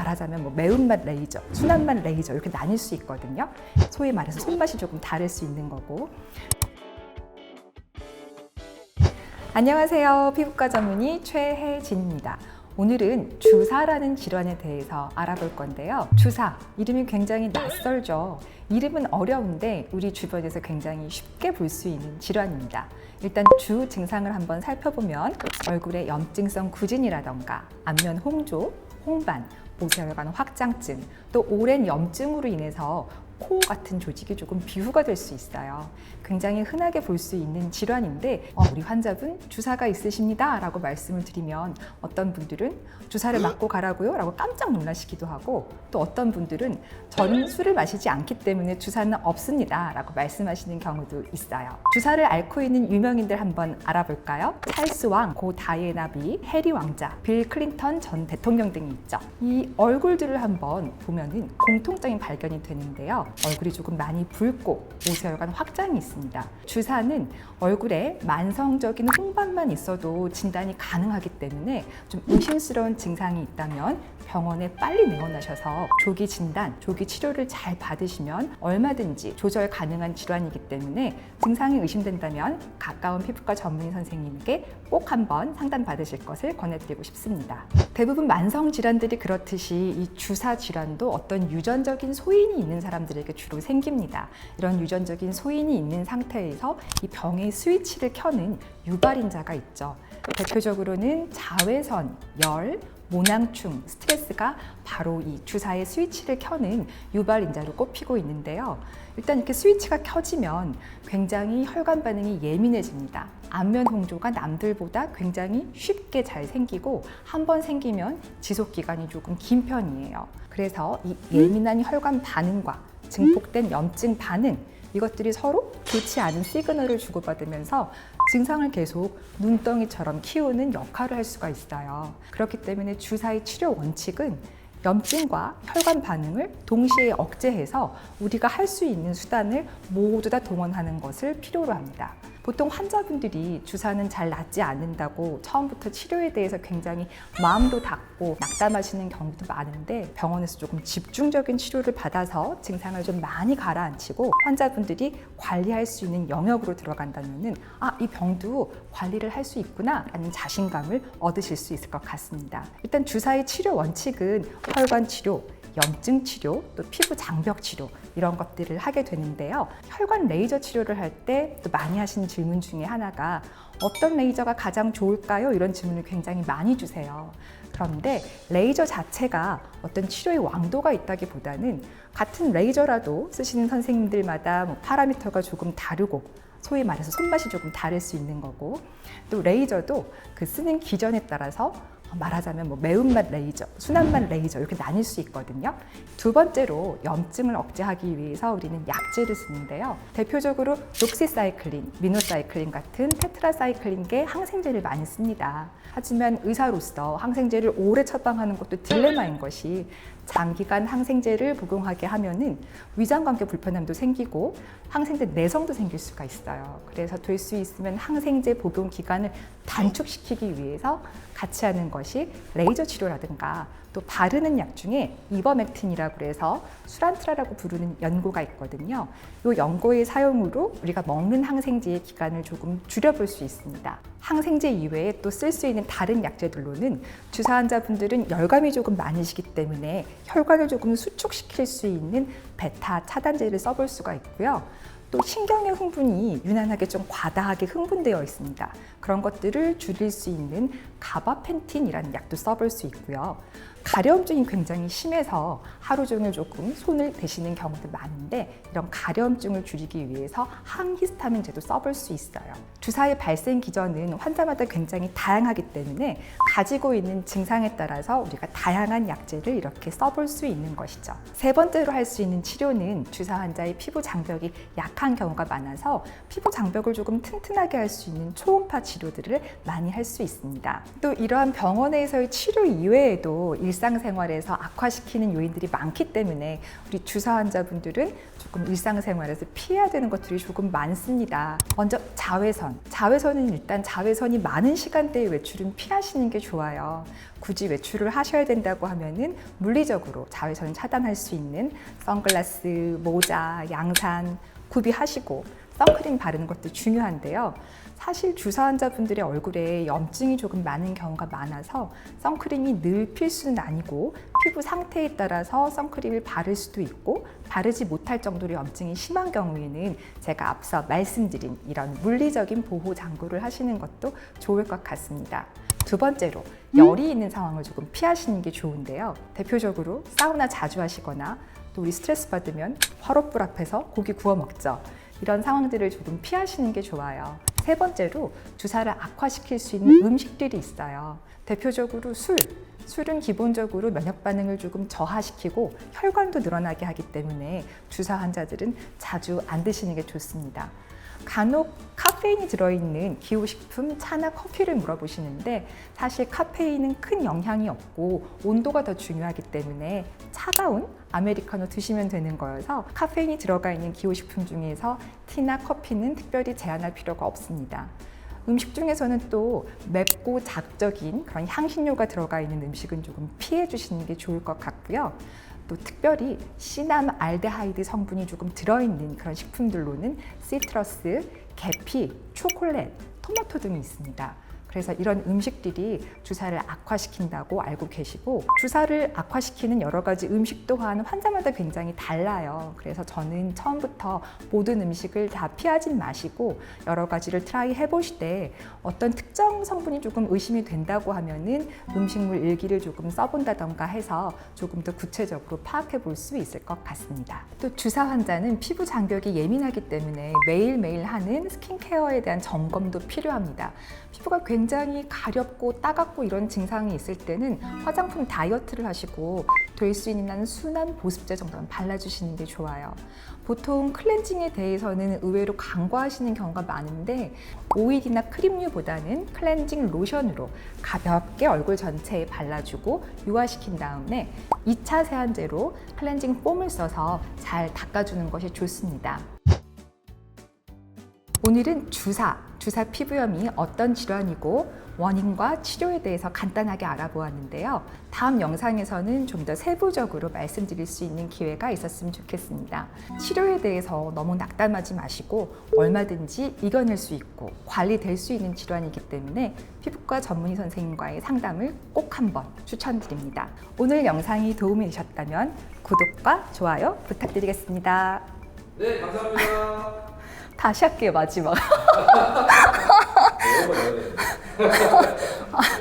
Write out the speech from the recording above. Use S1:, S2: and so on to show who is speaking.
S1: 말하자면 뭐 매운맛 레이저, 순한맛 레이저 이렇게 나뉠 수 있거든요. 소위 말해서 손맛이 조금 다를 수 있는 거고. 안녕하세요. 피부과 전문의 최혜진입니다. 오늘은 주사라는 질환에 대해서 알아볼 건데요. 주사, 이름이 굉장히 낯설죠. 이름은 어려운데 우리 주변에서 굉장히 쉽게 볼 수 있는 질환입니다. 일단 주 증상을 한번 살펴보면 얼굴에 염증성 구진이라던가 안면 홍조, 홍반, 모세혈관 확장증, 또 오랜 염증으로 인해서 코 같은 조직이 조금 비후가 될 수 있어요. 굉장히 흔하게 볼 수 있는 질환인데 우리 환자분 주사가 있으십니다 라고 말씀을 드리면 어떤 분들은 주사를 맞고 가라고요? 라고 깜짝 놀라시기도 하고, 또 어떤 분들은 저는 술을 마시지 않기 때문에 주사는 없습니다 라고 말씀하시는 경우도 있어요. 주사를 앓고 있는 유명인들 한번 알아볼까요? 찰스 왕, 고 다이애나 비, 해리 왕자, 빌 클린턴 전 대통령 등이 있죠. 이 얼굴들을 한번 보면은 공통적인 발견이 되는데요. 얼굴이 조금 많이 붉고 모세혈관 확장이 있습니다. 주사는 얼굴에 만성적인 홍반만 있어도 진단이 가능하기 때문에 좀 의심스러운 증상이 있다면 병원에 빨리 내원하셔서 조기 진단, 조기 치료를 잘 받으시면 얼마든지 조절 가능한 질환이기 때문에 증상이 의심된다면 가까운 피부과 전문의 선생님에게 꼭 한번 상담 받으실 것을 권해드리고 싶습니다. 대부분 만성 질환들이 그렇듯이 이 주사 질환도 어떤 유전적인 소인이 있는 사람들에게 주로 생깁니다. 이런 유전적인 소인이 있는 상태에서 이 병의 스위치를 켜는 유발인자가 있죠. 대표적으로는 자외선, 열, 모낭충, 스트레스가 바로 이 주사의 스위치를 켜는 유발인자로 꼽히고 있는데요. 일단 이렇게 스위치가 켜지면 굉장히 혈관 반응이 예민해집니다. 안면 홍조가 남들보다 굉장히 쉽게 잘 생기고 한 번 생기면 지속 기간이 조금 긴 편이에요. 그래서 이 예민한 혈관 반응과 증폭된 염증 반응, 이것들이 서로 좋지 않은 시그널을 주고받으면서 증상을 계속 눈덩이처럼 키우는 역할을 할 수가 있어요. 그렇기 때문에 주사의 치료 원칙은 염증과 혈관 반응을 동시에 억제해서 우리가 할 수 있는 수단을 모두 다 동원하는 것을 필요로 합니다. 보통 환자분들이 주사는 잘 낫지 않는다고 처음부터 치료에 대해서 굉장히 마음도 닫고 낙담하시는 경우도 많은데, 병원에서 조금 집중적인 치료를 받아서 증상을 좀 많이 가라앉히고 환자분들이 관리할 수 있는 영역으로 들어간다면은 이 병도 관리를 할 수 있구나 라는 자신감을 얻으실 수 있을 것 같습니다. 일단 주사의 치료 원칙은 혈관 치료, 염증 치료, 또 피부 장벽 치료 이런 것들을 하게 되는데요. 혈관 레이저 치료를 할 때 또 많이 하시는 질문 중에 하나가 어떤 레이저가 가장 좋을까요? 이런 질문을 굉장히 많이 주세요. 그런데 레이저 자체가 어떤 치료의 왕도가 있다기보다는 같은 레이저라도 쓰시는 선생님들마다 파라미터가 조금 다르고 소위 말해서 손맛이 조금 다를 수 있는 거고, 또 레이저도 그 쓰는 기전에 따라서 말하자면 뭐 매운맛 레이저, 순한맛 레이저 이렇게 나뉠 수 있거든요. 두 번째로 염증을 억제하기 위해서 우리는 약제를 쓰는데요. 대표적으로 록시사이클린, 미노사이클린 같은 테트라사이클린계 항생제를 많이 씁니다. 하지만 의사로서 항생제를 오래 처방하는 것도 딜레마인 것이, 장기간 항생제를 복용하게 하면은 위장관계 불편함도 생기고 항생제 내성도 생길 수가 있어요. 그래서 될 수 있으면 항생제 복용 기간을 단축시키기 위해서 같이 하는 것이 레이저 치료라든가, 또 바르는 약 중에 이버맥틴이라고 해서 수란트라라고 부르는 연고가 있거든요. 이 연고의 사용으로 우리가 먹는 항생제의 기간을 조금 줄여볼 수 있습니다. 항생제 이외에 또 쓸 수 있는 다른 약제들로는 주사 환자분들은 열감이 조금 많으시기 때문에 혈관을 조금 수축시킬 수 있는 베타 차단제를 써볼 수가 있고요. 또 신경의 흥분이 유난하게 좀 과다하게 흥분되어 있습니다. 그런 것들을 줄일 수 있는 가바펜틴이라는 약도 써볼 수 있고요. 가려움증이 굉장히 심해서 하루 종일 조금 손을 대시는 경우도 많은데, 이런 가려움증을 줄이기 위해서 항히스타민제도 써볼 수 있어요. 주사의 발생 기전은 환자마다 굉장히 다양하기 때문에 가지고 있는 증상에 따라서 우리가 다양한 약제를 이렇게 써볼 수 있는 것이죠. 세 번째로 할 수 있는 치료는 주사 환자의 피부 장벽이 약한 경우가 많아서 피부 장벽을 조금 튼튼하게 할 수 있는 초음파 치료 치료들을 많이 할 수 있습니다. 또 이러한 병원에서의 치료 이외에도 일상생활에서 악화시키는 요인들이 많기 때문에 우리 주사 환자분들은 조금 일상생활에서 피해야 되는 것들이 조금 많습니다. 먼저 자외선. 자외선은 일단 자외선이 많은 시간대의 외출은 피하시는 게 좋아요. 굳이 외출을 하셔야 된다고 하면은 물리적으로 자외선 차단할 수 있는 선글라스, 모자, 양산 구비하시고 선크림 바르는 것도 중요한데요. 사실 주사 환자분들의 얼굴에 염증이 조금 많은 경우가 많아서 선크림이 늘 필수는 아니고 피부 상태에 따라서 선크림을 바를 수도 있고 바르지 못할 정도로 염증이 심한 경우에는 제가 앞서 말씀드린 이런 물리적인 보호 장구를 하시는 것도 좋을 것 같습니다. 두 번째로 열이 있는 상황을 조금 피하시는 게 좋은데요. 대표적으로 사우나 자주 하시거나 또 우리 스트레스 받으면 화롯불 앞에서 고기 구워 먹죠. 이런 상황들을 조금 피하시는 게 좋아요. 세 번째로 주사를 악화시킬 수 있는 음식들이 있어요. 대표적으로 술은 기본적으로 면역 반응을 조금 저하시키고 혈관도 늘어나게 하기 때문에 주사 환자들은 자주 안 드시는 게 좋습니다. 간혹 카페인이 들어있는 기호식품, 차나 커피를 물어보시는데 사실 카페인은 큰 영향이 없고 온도가 더 중요하기 때문에 차가운 아메리카노 드시면 되는 거여서 카페인이 들어가 있는 기호식품 중에서 티나 커피는 특별히 제한할 필요가 없습니다. 음식 중에서는 또 맵고 자극적인 그런 향신료가 들어가 있는 음식은 조금 피해 주시는 게 좋을 것 같고요. 또 특별히 시나말데하이드 성분이 조금 들어있는 그런 식품들로는 시트러스, 계피, 초콜릿, 토마토 등이 있습니다. 그래서 이런 음식들이 주사를 악화시킨다고 알고 계시고 주사를 악화시키는 여러 가지 음식 또한 환자마다 굉장히 달라요. 그래서 저는 처음부터 모든 음식을 다 피하진 마시고 여러 가지를 트라이 해보시되 어떤 특정 성분이 조금 의심이 된다고 하면은 음식물 일기를 조금 써본다던가 해서 조금 더 구체적으로 파악해 볼 수 있을 것 같습니다. 또 주사 환자는 피부 장벽이 예민하기 때문에 매일매일 하는 스킨케어에 대한 점검도 필요합니다. 피부가 굉장히 가렵고 따갑고 이런 증상이 있을 때는 화장품 다이어트를 하시고 될 수 있는 한 순한 보습제 정도는 발라주시는 게 좋아요. 보통 클렌징에 대해서는 의외로 간과하시는 경우가 많은데 오일이나 크림류보다는 클렌징 로션으로 가볍게 얼굴 전체에 발라주고 유화시킨 다음에 2차 세안제로 클렌징 폼을 써서 잘 닦아주는 것이 좋습니다. 오늘은 주사 피부염이 어떤 질환이고 원인과 치료에 대해서 간단하게 알아보았는데요. 다음 영상에서는 좀 더 세부적으로 말씀드릴 수 있는 기회가 있었으면 좋겠습니다. 치료에 대해서 너무 낙담하지 마시고 얼마든지 이겨낼 수 있고 관리될 수 있는 질환이기 때문에 피부과 전문의 선생님과의 상담을 꼭 한번 추천드립니다. 오늘 영상이 도움이 되셨다면 구독과 좋아요 부탁드리겠습니다.
S2: 네, 감사합니다.
S1: 다시 할게요, 마지막.
S2: 네.